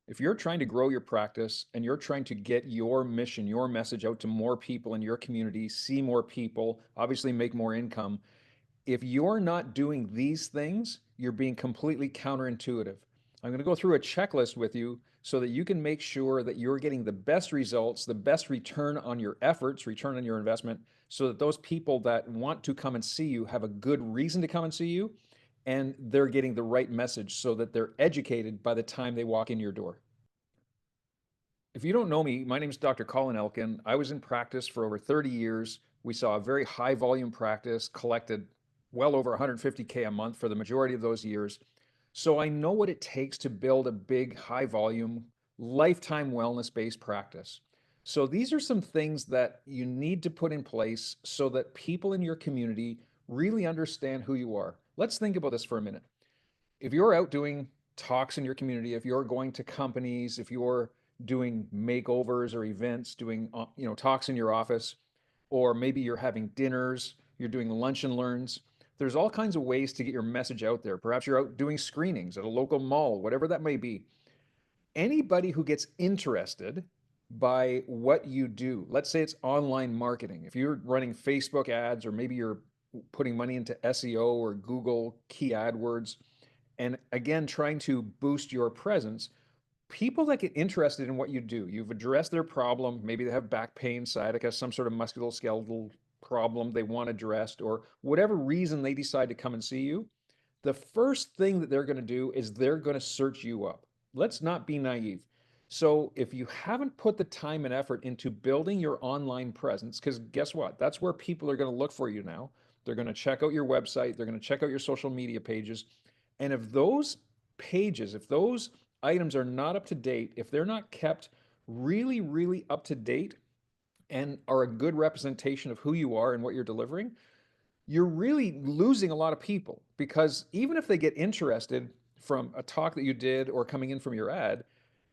If you're trying to grow your practice and you're trying to get your mission, your message out to more people in your community, see more people, obviously make more income, if you're not doing these things, you're being completely counterintuitive. I'm going to go through a checklist with you so that you can make sure that you're getting the best results, the best return on your efforts, return on your investment, so that those people that want to come and see you have a good reason to come and see you, and they're getting the right message so that they're educated by the time they walk in your door. If you don't know me, my name is Dr. Colin Elkin. I was in practice for over 30 years. We saw a very high volume practice, collected well over 150K a month for the majority of those years. So I know what it takes to build a big, high volume, lifetime wellness based practice. So these are some things that you need to put in place so that people in your community really understand who you are. Let's think about this for a minute. If you're out doing talks in your community, if you're going to companies, if you're doing makeovers or events, doing talks in your office, or maybe you're having dinners, you're doing lunch and learns. There's all kinds of ways to get your message out there. Perhaps you're out doing screenings at a local mall, whatever that may be. Anybody who gets interested by what you do, let's say it's online marketing. If you're running Facebook ads, or maybe you're putting money into SEO or Google Key AdWords, and again, trying to boost your presence, people that get interested in what you do, you've addressed their problem. Maybe they have back pain, sciatica, some sort of musculoskeletal problem they want addressed, or whatever reason they decide to come and see you. The first thing that they're going to do is they're going to search you up. Let's not be naive. So if you haven't put the time and effort into building your online presence, because guess what? That's where people are going to look for you now. They're going to check out your website, they're going to check out your social media pages. And if those pages, if those items are not up to date, if they're not kept really, really up to date and are a good representation of who you are and what you're delivering, you're really losing a lot of people, because even if they get interested from a talk that you did or coming in from your ad,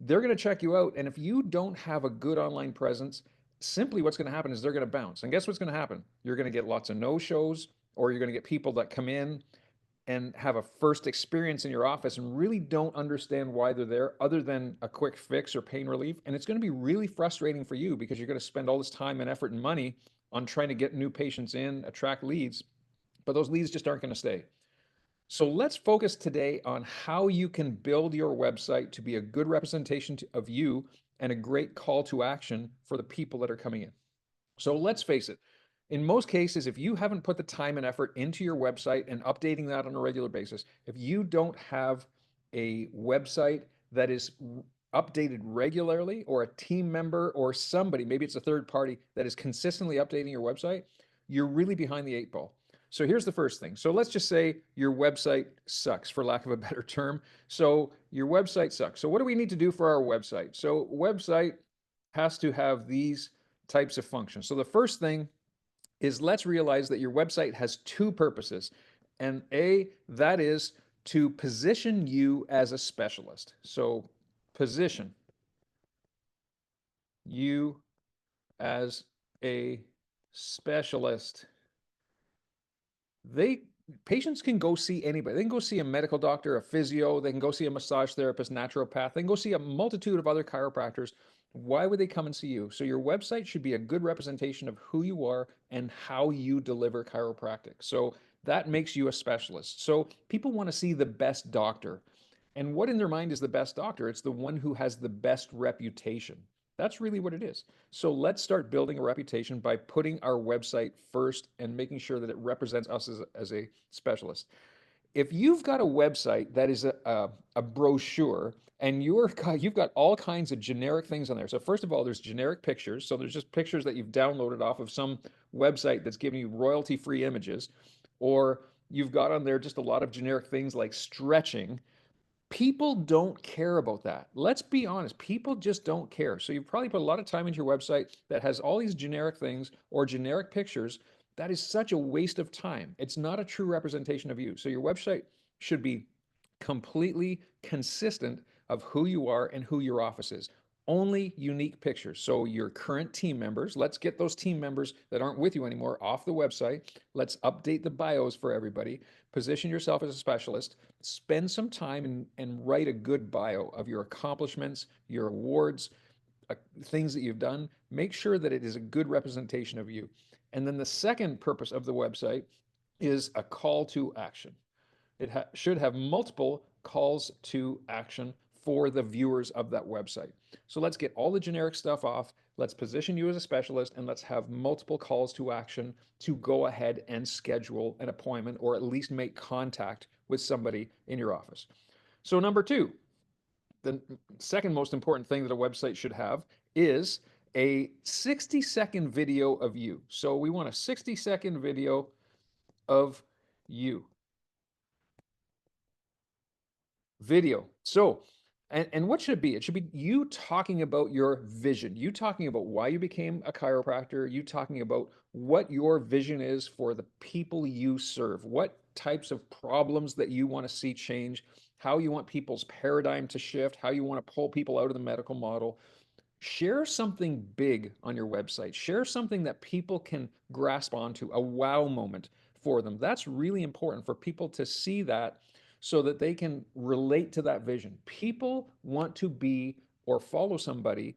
they're going to check you out. And if you don't have a good online presence, simply what's going to happen is they're going to bounce. And guess what's going to happen? You're going to get lots of no shows, or you're going to get people that come in and have a first experience in your office and really don't understand why they're there other than a quick fix or pain relief. And it's going to be really frustrating for you, because you're going to spend all this time and effort and money on trying to get new patients in, attract leads, but those leads just aren't going to stay. So let's focus today on how you can build your website to be a good representation of you and a great call to action for the people that are coming in. So let's face it, in most cases, if you haven't put the time and effort into your website and updating that on a regular basis, if you don't have a website that is updated regularly, or a team member or somebody, maybe it's a third party, that is consistently updating your website, you're really behind the eight ball. So here's the first thing. So let's just say your website sucks, for lack of a better term. So your website sucks. So what do we need to do for our website? So website has to have these types of functions. So the first thing is, let's realize that your website has two purposes. And that is to position you as a specialist. So position you as a specialist. They Patients can go see anybody. They can go see a medical doctor, a physio, they can go see a massage therapist, naturopath, they can go see a multitude of other chiropractors. Why would they come and see you? So your website should be a good representation of who you are and how you deliver chiropractic. So that makes you a specialist. So people want to see the best doctor. And what in their mind is the best doctor? It's the one who has the best reputation. That's really what it is. So let's start building a reputation by putting our website first and making sure that it represents us as a specialist. If you've got a website that is a brochure, and you've got all kinds of generic things on there. So first of all, there's generic pictures. So there's just pictures that you've downloaded off of some website that's giving you royalty-free images. Or you've got on there just a lot of generic things like stretching. People don't care about that. Let's be honest. People just don't care. So you've probably put a lot of time into your website that has all these generic things or generic pictures. That is such a waste of time. It's not a true representation of you. So your website should be completely consistent of who you are and who your office is. Only unique pictures. So your current team members, let's get those team members that aren't with you anymore off the website. Let's update the bios for everybody. Position yourself as a specialist. Spend some time and write a good bio of your accomplishments, your awards, things that you've done. Make sure that it is a good representation of you. And then the second purpose of the website is a call to action. It should have multiple calls to action for the viewers of that website. So let's get all the generic stuff off. Let's position you as a specialist and let's have multiple calls to action to go ahead and schedule an appointment or at least make contact with somebody in your office. So, number two, the second most important thing that a website should have is a 60-second video of you. So, we want a 60-second video of you. Video. So, and what should it be? It should be you talking about your vision, you talking about why you became a chiropractor, you talking about what your vision is for the people you serve, what types of problems that you want to see change, how you want people's paradigm to shift, how you want to pull people out of the medical model. Share something big on your website. Share something that people can grasp onto, a wow moment for them. That's really important for people to see that so that they can relate to that vision. People want to be or follow somebody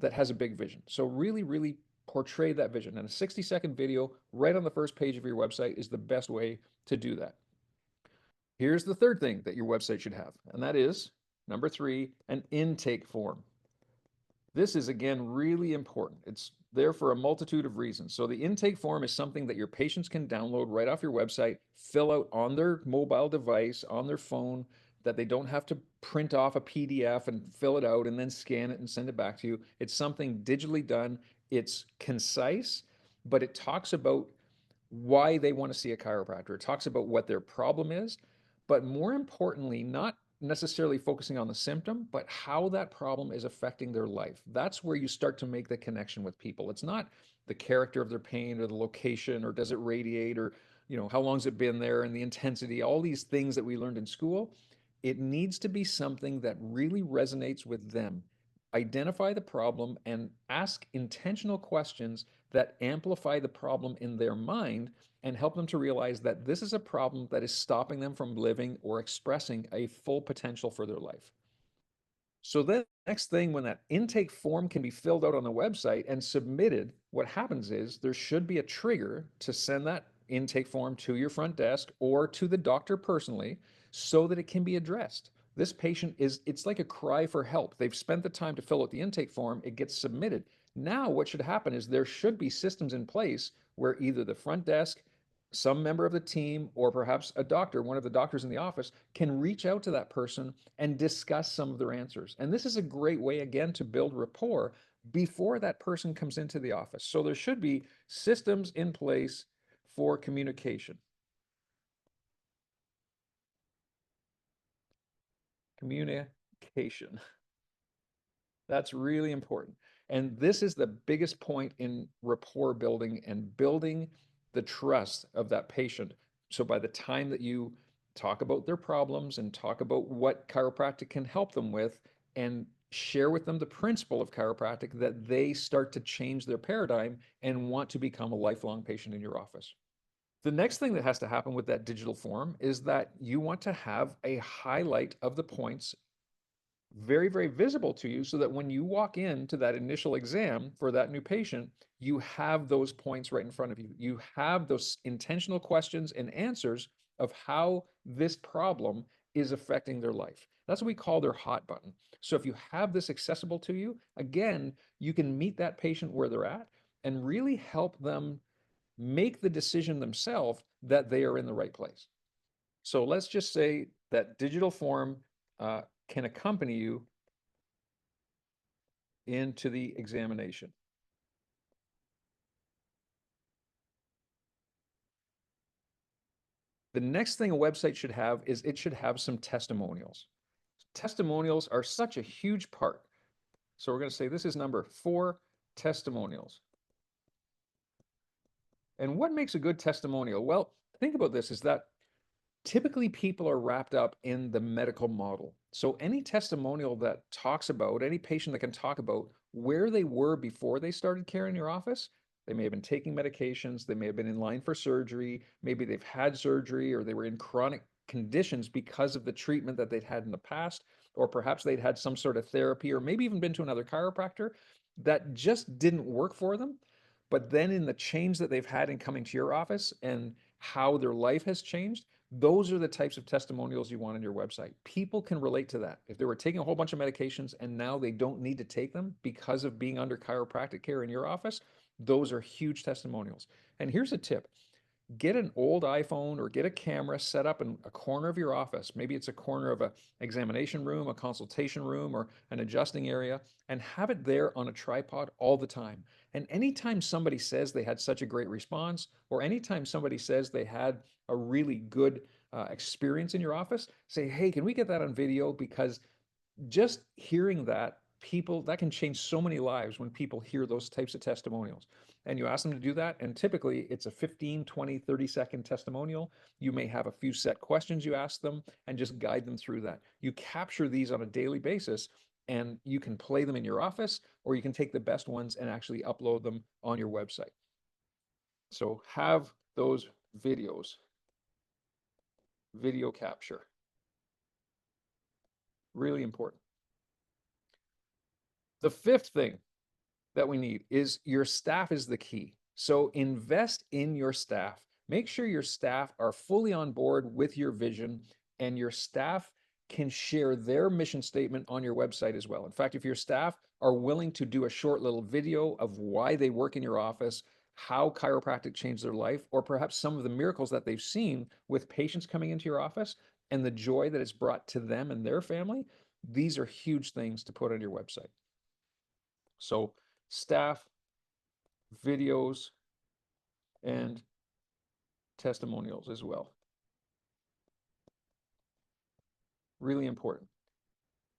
that has a big vision. So, really, really portray that vision. And a 60-second video right on the first page of your website is the best way to do that. Here's the third thing that your website should have, and that is number three, an intake form. This is, again, really important. It's there for a multitude of reasons. So the intake form is something that your patients can download right off your website, fill out on their mobile device, on their phone, that they don't have to print off a PDF and fill it out and then scan it and send it back to you. It's something digitally done. It's concise, but it talks about why they want to see a chiropractor. It talks about what their problem is, but more importantly, not necessarily focusing on the symptom, but how that problem is affecting their life. That's where you start to make the connection with people. It's not the character of their pain or the location or does it radiate or how long's it been there and the intensity, all these things that we learned in school. It needs to be something that really resonates with them. Identify the problem and ask intentional questions that amplify the problem in their mind and help them to realize that this is a problem that is stopping them from living or expressing a full potential for their life. So then next thing, when that intake form can be filled out on the website and submitted, what happens is there should be a trigger to send that intake form to your front desk or to the doctor personally so that it can be addressed. This patient it's like a cry for help. They've spent the time to fill out the intake form, it gets submitted. Now, what should happen is there should be systems in place where either the front desk, some member of the team, or perhaps a doctor, one of the doctors in the office, can reach out to that person and discuss some of their answers. And this is a great way, again, to build rapport before that person comes into the office. So there should be systems in place for communication. Communication. That's really important. And this is the biggest point in rapport building and building the trust of that patient. So by the time that you talk about their problems and talk about what chiropractic can help them with and share with them the principle of chiropractic, that they start to change their paradigm and want to become a lifelong patient in your office. The next thing that has to happen with that digital form is that you want to have a highlight of the points very, very visible to you so that when you walk into that initial exam for that new patient, you have those points right in front of you. You have those intentional questions and answers of how this problem is affecting their life. That's what we call their hot button. So if you have this accessible to you, again, you can meet that patient where they're at and really help them make the decision themselves that they are in the right place. So let's just say that digital form can accompany you into the examination. The next thing a website should have is it should have some testimonials. Testimonials are such a huge part. So we're going to say this is number 4, testimonials. And what makes a good testimonial? Well, think about this is that typically people are wrapped up in the medical model. So any testimonial that talks about, any patient that can talk about where they were before they started care in your office, they may have been taking medications, they may have been in line for surgery, maybe they've had surgery, or they were in chronic conditions because of the treatment that they'd had in the past, or perhaps they'd had some sort of therapy, or maybe even been to another chiropractor that just didn't work for them. But then in the change that they've had in coming to your office and how their life has changed, those are the types of testimonials you want on your website. People can relate to that. If they were taking a whole bunch of medications and now they don't need to take them because of being under chiropractic care in your office, those are huge testimonials. And here's a tip: get an old iPhone or get a camera set up in a corner of your office. Maybe it's a corner of an examination room, a consultation room, or an adjusting area, and have it there on a tripod all the time. And anytime somebody says they had such a great response, or anytime somebody says they had a really good experience in your office, say, hey, can we get that on video? Because just hearing that, people, that can change so many lives when people hear those types of testimonials. And you ask them to do that, and typically it's a 15, 20, 30-second testimonial. You may have a few set questions you ask them and just guide them through that. You capture these on a daily basis, and you can play them in your office, or you can take the best ones and actually upload them on your website. So have those videos, video capture, really important. The fifth thing that we need is your staff is the key. So invest in your staff. Make sure your staff are fully on board with your vision, and your staff can share their mission statement on your website as well. In fact, if your staff are willing to do a short little video of why they work in your office, how chiropractic changed their life, or perhaps some of the miracles that they've seen with patients coming into your office and the joy that it's brought to them and their family, these are huge things to put on your website. So staff, videos, and testimonials as well. Really important.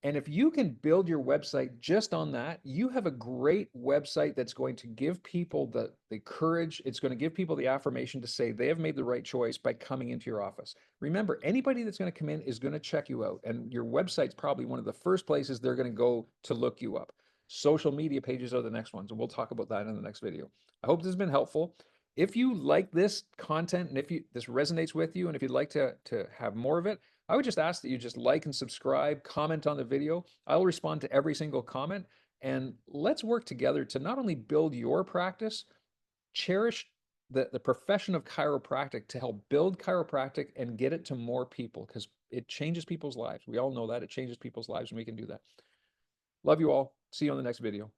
And if you can build your website just on that, you have a great website that's going to give people the courage. It's going to give people the affirmation to say they have made the right choice by coming into your office. Remember, anybody that's going to come in is going to check you out. And your website's probably one of the first places they're going to go to look you up. Social media pages are the next ones, and we'll talk about that in the next video. I hope this has been helpful. If you like this content and if this resonates with you, and if you'd like to have more of it, I would just ask that you just like and subscribe, comment on the video. I'll respond to every single comment, and let's work together to not only build your practice, cherish the profession of chiropractic to help build chiropractic and get it to more people, because it changes people's lives. We all know that it changes people's lives, and we can do that. Love you all. See you on the next video.